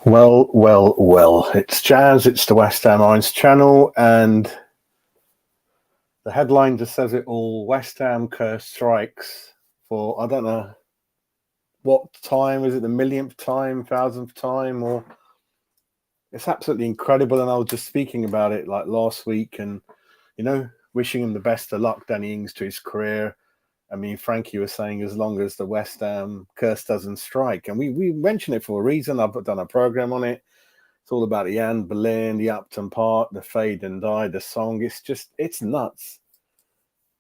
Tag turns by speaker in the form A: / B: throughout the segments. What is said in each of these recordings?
A: Well. It's Jazz, it's the West Ham Irons channel, and the headline just says it all. West Ham curse strikes for, I don't know, what time? Is it the millionth time, thousandth time? Or it's absolutely incredible. And I was just speaking about it like last week and, wishing him the best of luck, Danny Ings, to his career. I mean, Frankie was saying as long as the West Ham curse doesn't strike. And we mention it for a reason. I've done a program on it. It's all about the Anne Boleyn, the Upton Park, the Fade and Die, the song. It's nuts.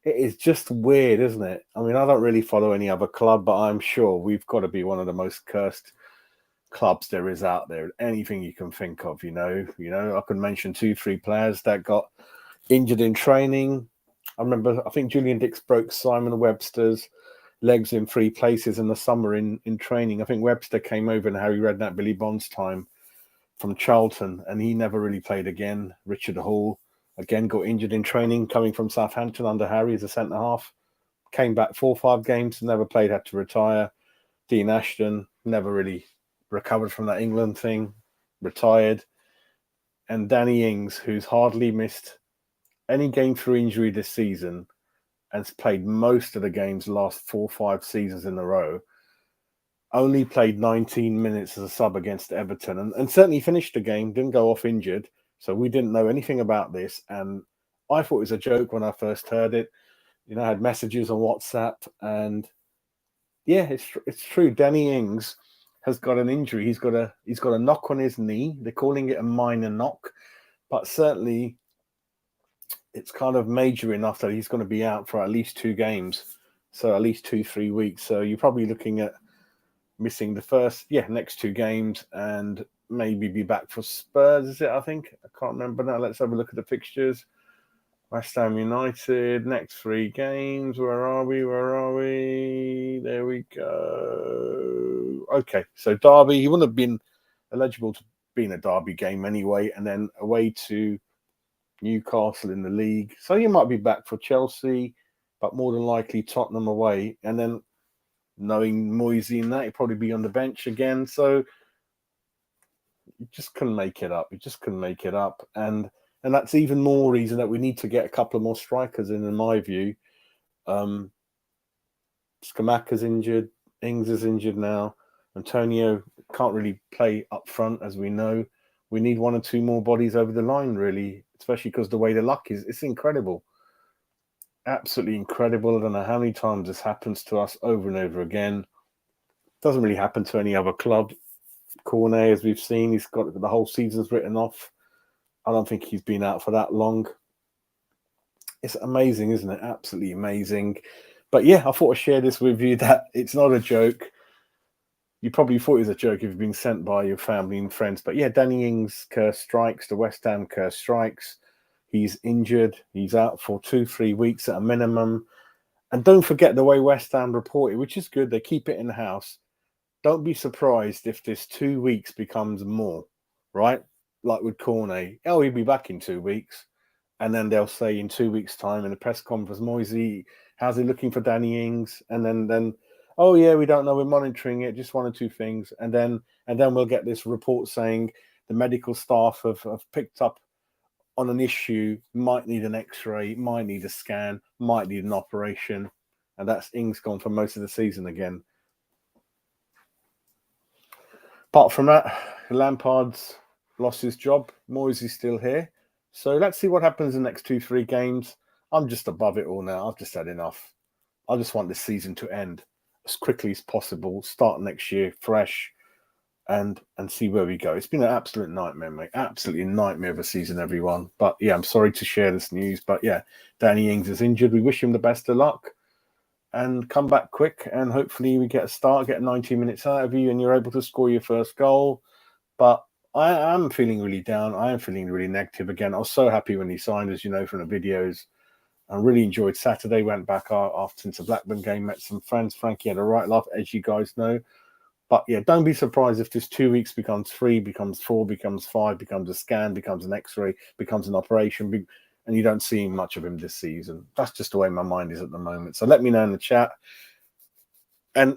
A: It is just weird, isn't it? I mean, I don't really follow any other club, but I'm sure we've got to be one of the most cursed clubs there is out there. Anything you can think of, I could mention 2-3 players that got injured in training. I think Julian Dix broke Simon Webster's legs in 3 places in the summer in training. I think Webster came over in Harry Redknapp, Billy Bond's time from Charlton, and he never really played again. Richard Hall, again, got injured in training, coming from Southampton under Harry as a centre-half. Came back 4 or 5 games, never played, had to retire. Dean Ashton, never really recovered from that England thing, retired. And Danny Ings, who's hardly missed any game through injury this season and has played most of the games the last 4 or 5 seasons in a row, only played 19 minutes as a sub against Everton and certainly finished the game, didn't go off injured. So we didn't know anything about this. And I thought it was a joke when I first heard it. I had messages on WhatsApp, and yeah, it's true. Danny Ings has got an injury. He's got a knock on his knee. They're calling it a minor knock, but certainly it's kind of major enough that he's going to be out for at least 2 games. So at least 2-3 weeks. So you're probably looking at missing the next 2 games and maybe be back for Spurs, is it? I think. I can't remember now. Let's have a look at the fixtures. West Ham United, next 3 games. Where are we? There we go. Okay, so Derby, he wouldn't have been eligible to be in a Derby game anyway, and then away to Newcastle in the league. So he might be back for Chelsea, but more than likely Tottenham away. And then knowing Moisey and that, he'd probably be on the bench again. So you just couldn't make it up. And that's even more reason that we need to get a couple of more strikers in my view. Skamaka's injured. Ings is injured now. Antonio can't really play up front, as we know. We need 1 or 2 more bodies over the line, really, especially because the way the luck is. It's incredible. Absolutely incredible. I don't know how many times this happens to us over and over again. Doesn't really happen to any other club. Cornet, as we've seen, he's got the whole season's written off. I don't think he's been out for that long. It's amazing, isn't it? Absolutely amazing. But yeah, I thought I'd share this with you, that it's not a joke. You probably thought it was a joke if you've been sent by your family and friends. But yeah, Danny Ings curse strikes. The West Ham curse strikes. He's injured. He's out for 2-3 weeks at a minimum. And don't forget the way West Ham report it, which is good. They keep it in the house. Don't be surprised if this 2 weeks becomes more, right? Like with Cornet. Oh, he'll be back in 2 weeks. And then they'll say in 2 weeks' time in a press conference, Moisey, how's he looking for Danny Ings? And then, oh yeah, we don't know. We're monitoring it. Just 1 or 2 things. And then we'll get this report saying the medical staff have picked up on an issue, might need an X-ray, might need a scan, might need an operation. And that's Ings gone for most of the season again. Apart from that, Lampard's lost his job. Moisey's still here. So let's see what happens in the next 2-3 games. I'm just above it all now. I've just had enough. I just want this season to end as quickly as possible. Start next year fresh and see where we go. It's been an absolute nightmare, mate. Absolutely nightmare of a season, everyone. But yeah, I'm sorry to share this news. But yeah, Danny Ings is injured. We wish him the best of luck. And come back quick, and hopefully we get a start, get 90 minutes out of you, and you're able to score your first goal. But I am feeling really down. I am feeling really negative again. I was so happy when he signed, as you know, from the videos. I really enjoyed Saturday. Went back after since the Blackburn game, met some friends. Frankie had a right laugh, as you guys know. But yeah, don't be surprised if this 2 weeks becomes 3, becomes 4, becomes 5, becomes a scan, becomes an X-ray, becomes an operation. And you don't see much of him this season. That's just the way my mind is at the moment. So let me know in the chat. And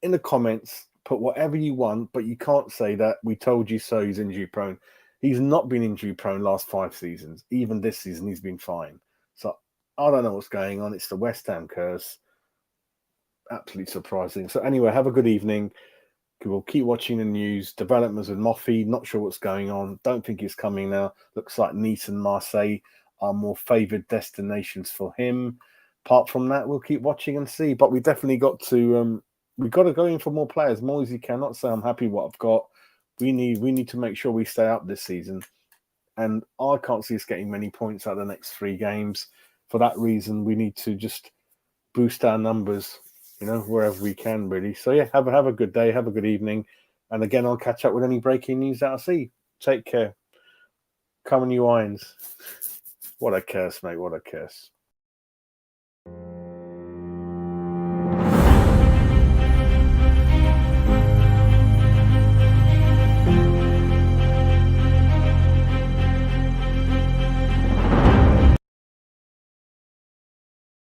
A: in the comments, put whatever you want, but you can't say that we told you so. He's injury prone. He's not been injury prone last 5 seasons. Even this season, he's been fine. So I don't know what's going on. It's the West Ham curse. Absolutely surprising. So anyway, have a good evening. We'll keep watching the news. Developments with Moffy. Not sure what's going on. Don't think he's coming now. Looks like Nice and Marseille are more favoured destinations for him. Apart from that, we'll keep watching and see. But we definitely got to we've got to go in for more players. Moisey cannot say I'm happy what I've got. We need to make sure we stay up this season. And I can't see us getting many points out of the next 3 games. For that reason, we need to just boost our numbers, wherever we can, really. So yeah, have a good day, have a good evening, and again, I'll catch up with any breaking news that I see. Take care. Come on, you irons. What a curse, mate! What a curse.